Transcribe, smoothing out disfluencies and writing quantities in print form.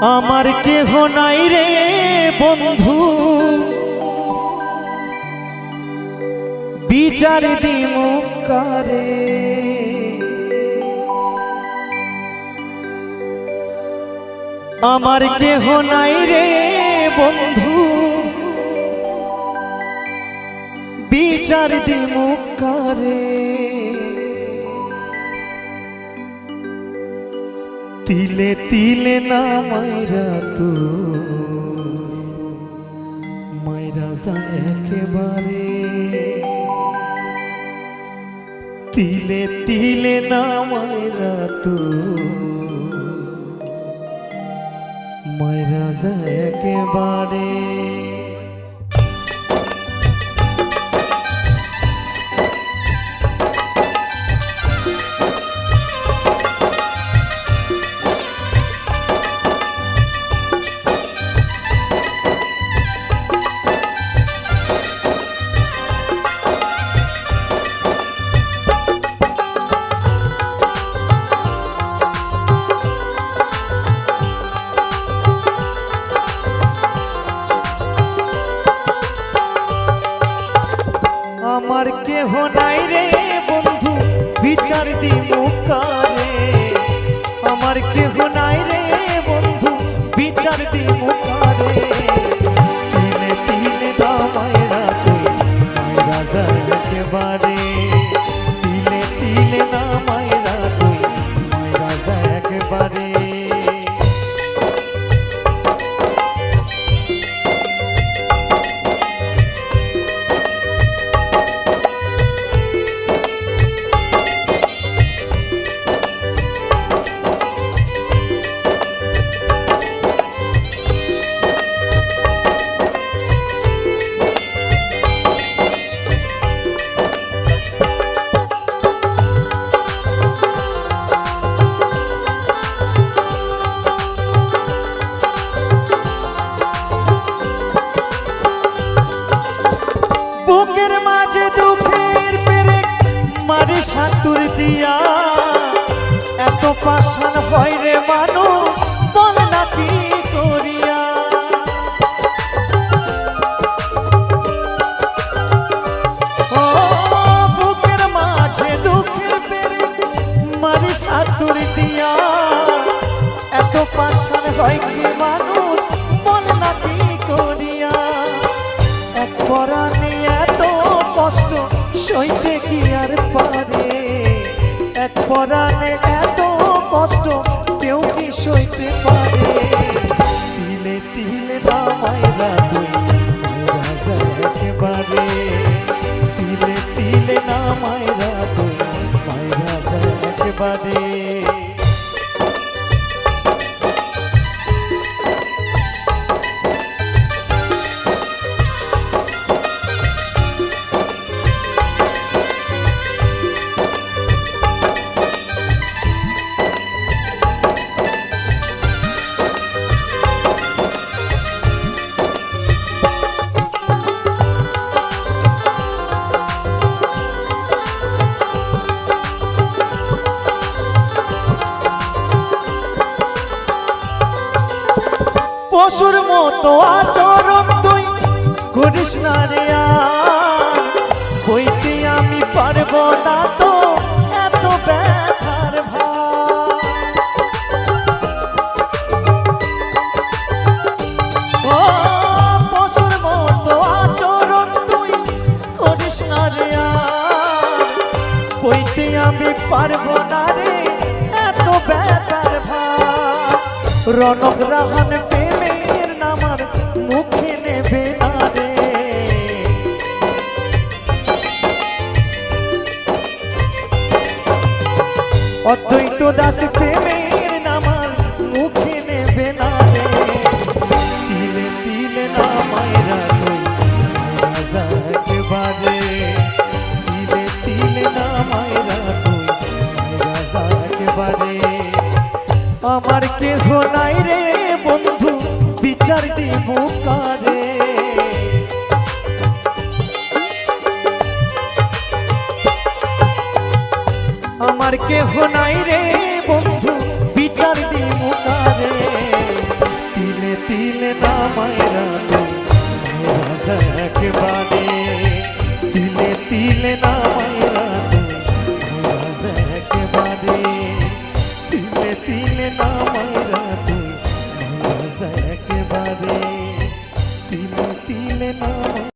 আমার কেহ নাই রে বন্ধু, বিচার দিমু কারে। আমার কেহ নাই রে বন্ধু, বিচার দিমু কারে। তিলে তিলে না মাইরা তু মাইরা যায় একেবারে। তিলে তিলে না মাইরা তু মাইরা যায় একেবারে। আমার কেহ নাই রে বন্ধু, বিচার দিমু কারে। আমার কেহ নাই রে বন্ধু, বিচার দিমু কারে। তিলে তিলে না মাইরা তুই মাইরা যায় একেবারে। তিলে তিলে না মাইরা তুই মাইরা যায় একেবারে। বুকের মাঝে দুঃখের পেরেক মারিস হাতুর দিয়া। এত পাষাণ হয় রে মানুষ, বল না কি করিয়া। ও বুকের মাঝে দুঃখের পেরেক মারিস হাতুর দিয়া। এত পাষাণ হয় কি মানুষ, বল না কি করিয়া। এক পরাণে এত কষ্ট সইতে কি আর পারে। এক পরাণে এত কষ্ট কেউ কি সইতে পারে। তিলে তিলে না মাইরা তুই মাইরা যায় একেবারে। তিলে তিলে না মাইরা তুই মাইরা যায় একেবারে। পশুর মতো আচরণ তুই করিস না রে আর। বইতে আমি পারবো না তো এত ব্যথার ভার। ও পশুর মতো আচরণ তুই করিস না রে আর। বইতে আমি পারবো না রে এত ব্যথার ভার। রনক রাহান প্রেমের নামার মুখে নেবে না রে। অদ্বৈত দাস প্রেমের নামার মুখে নেবে না রে। তিলে তিলে না মাইরা তুই মাইরা যায় একেবারে। তিলে তিলে না মাইরা তুই মাইরা যায় একেবারে। আমার কেহ নাই রে বন্ধু, বিচার দিমু কারে। আমার কেহ নাই রে বন্ধু, বিচার দিমু কারে। নামায় রানো রাজা একবারে তিলে তিলে না